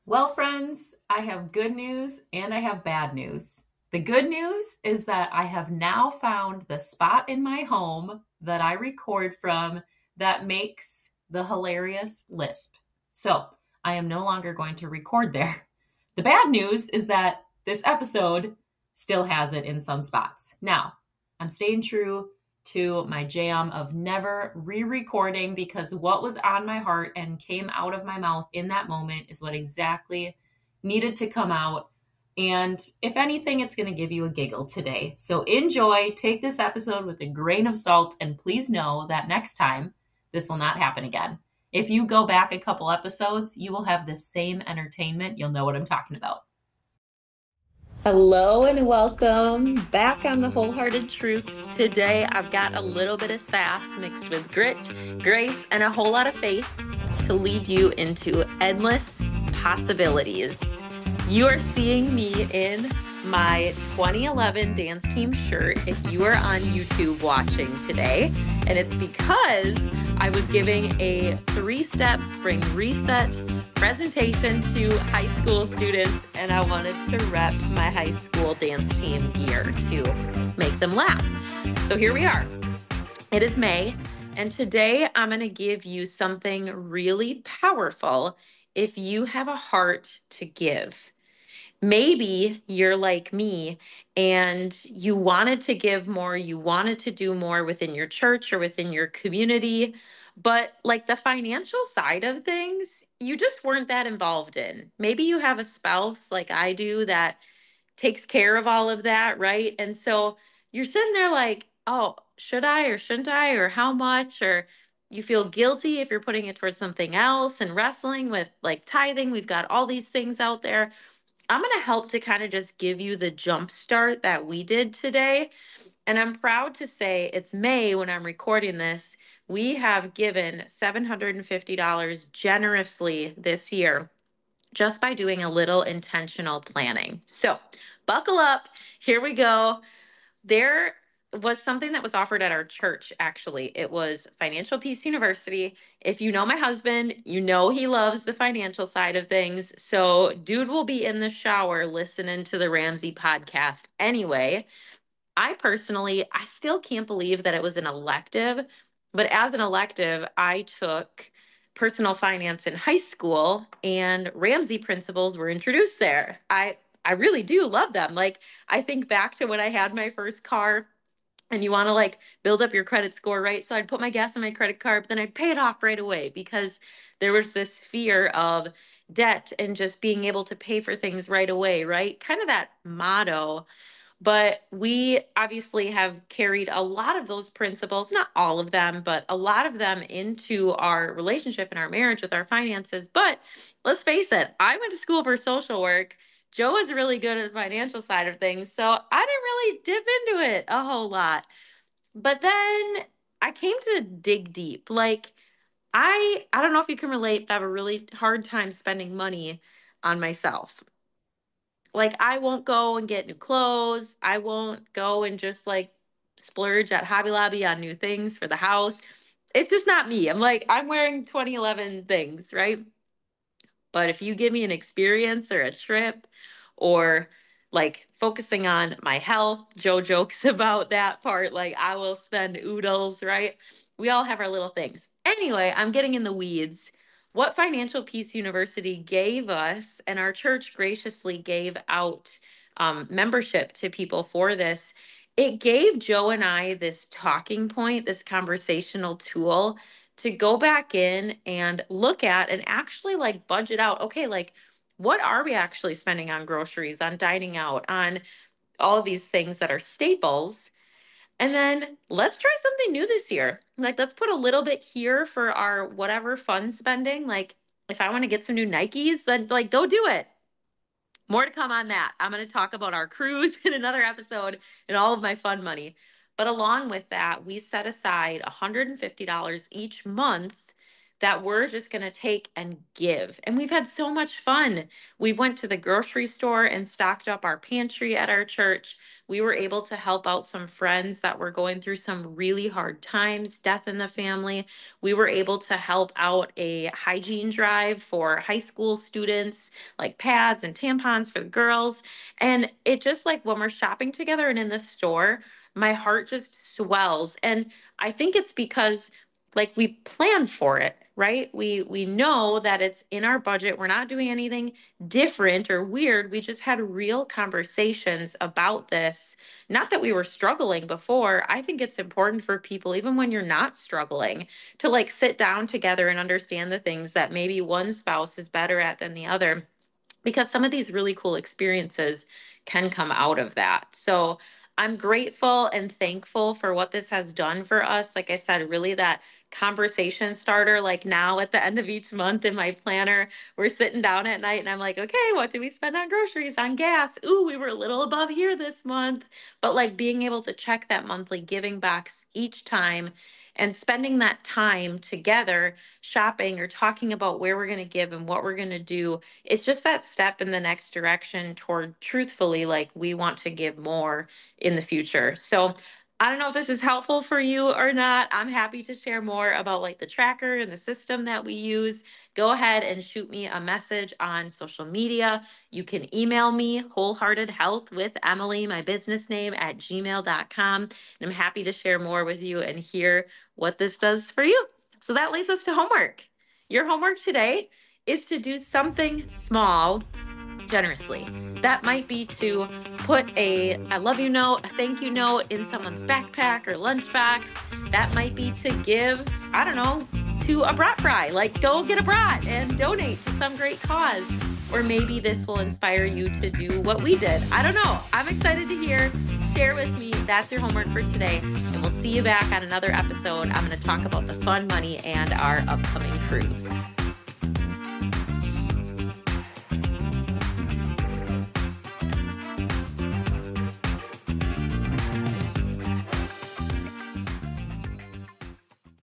Well, friends, I have good news and I have bad news. The good news is that I have now found the spot in my home that I record from that makes the hilarious lisp. So I am no longer going to record there. The bad news is that this episode still has it in some spots. Now, I'm staying true to my jam of never re-recording because what was on my heart and came out of my mouth in that moment is what exactly needed to come out. And if anything, it's going to give you a giggle today. So enjoy, take this episode with a grain of salt, and please know that next time this will not happen again. If you go back a couple episodes, you will have the same entertainment. You'll know what I'm talking about. Hello and welcome back on the Wholehearted Truths. Today I've got a little bit of sass mixed with grit, grace, and a whole lot of faith to lead you into endless possibilities. You are seeing me in my 2011 dance team shirt if you are on YouTube watching today, and it's because I was giving a 3-step spring reset presentation to high school students, and I wanted to rep my high school dance team gear to make them laugh. So here we are. It is May, and today I'm going to give you something really powerful if you have a heart to give. Maybe you're like me and you wanted to give more, you wanted to do more within your church or within your community, but like the financial side of things, you just weren't that involved in. Maybe you have a spouse like I do that takes care of all of that, right? And so you're sitting there like, oh, should I or shouldn't I, or how much, or you feel guilty if you're putting it towards something else and wrestling with like tithing. We've got all these things out there. I'm going to help to kind of just give you the jump start that we did today. And I'm proud to say it's May when I'm recording this. We have given $750 generously this year just by doing a little intentional planning. So buckle up. Here we go. There was something that was offered at our church, actually. It was Financial Peace University. If you know my husband, you know he loves the financial side of things. So, dude will be in the shower listening to the Ramsey podcast anyway. I still can't believe that it was an elective, but as an elective, I took personal finance in high school and Ramsey principles were introduced there. I really do love them. Like I think back to when I had my first car and you want to like build up your credit score, right? So I'd put my gas on my credit card, but then I'd pay it off right away because there was this fear of debt and just being able to pay for things right away, right? Kind of that motto, but we obviously have carried a lot of those principles, not all of them, but a lot of them into our relationship and our marriage with our finances. But let's face it, I went to school for social work. Joe was really good at the financial side of things. So I didn't really dip into it a whole lot. But then I came to dig deep. Like I don't know if you can relate, but I have a really hard time spending money on myself. Like I won't go and get new clothes. I won't go and just like splurge at Hobby Lobby on new things for the house. It's just not me. I'm like, I'm wearing 2011 things, right? But if you give me an experience or a trip or like focusing on my health, Joe jokes about that part. Like I will spend oodles, right? We all have our little things. Anyway, I'm getting in the weeds. What Financial Peace University gave us, and our church graciously gave out membership to people for this. It gave Joe and I this talking point, this conversational tool to go back in and look at and actually like budget out, okay, like what are we actually spending on groceries, on dining out, on all of these things that are staples? And then let's try something new this year. Like let's put a little bit here for our whatever fun spending. Like if I want to get some new Nikes, then like go do it. More to come on that. I'm going to talk about our cruise in another episode and all of my fun money. But along with that, we set aside $150 each month that we're just going to take and give. And we've had so much fun. We went to the grocery store and stocked up our pantry at our church. We were able to help out some friends that were going through some really hard times, death in the family. We were able to help out a hygiene drive for high school students, like pads and tampons for the girls. And it just like when we're shopping together and in the store, my heart just swells. And I think it's because like we plan for it, right? We know that it's in our budget. We're not doing anything different or weird. We just had real conversations about this. Not that we were struggling before. I think it's important for people, even when you're not struggling, to like sit down together and understand the things that maybe one spouse is better at than the other, because some of these really cool experiences can come out of that. So I'm grateful and thankful for what this has done for us. Like I said, really that conversation starter, like now at the end of each month in my planner, we're sitting down at night and I'm like, okay, what do we spend on groceries, on gas? Ooh, we were a little above here this month. But like being able to check that monthly giving box each time and spending that time together shopping or talking about where we're going to give and what we're going to do, it's just that step in the next direction toward truthfully, like we want to give more in the future. So I don't know if this is helpful for you or not. I'm happy to share more about like the tracker and the system that we use. Go ahead and shoot me a message on social media. You can email me wholeheartedhealth with Emily, my business name, at gmail.com. And I'm happy to share more with you and hear what this does for you. So that leads us to homework. Your homework today is to do something small generously. That might be to put a I love you note, a thank you note in someone's backpack or lunchbox. That might be to give, I don't know, to a brat fry. Like go get a brat and donate to some great cause. Or maybe this will inspire you to do what we did. I don't know. I'm excited to hear. Share with me. That's your homework for today. And we'll see you back on another episode. I'm going to talk about the fun money and our upcoming cruise.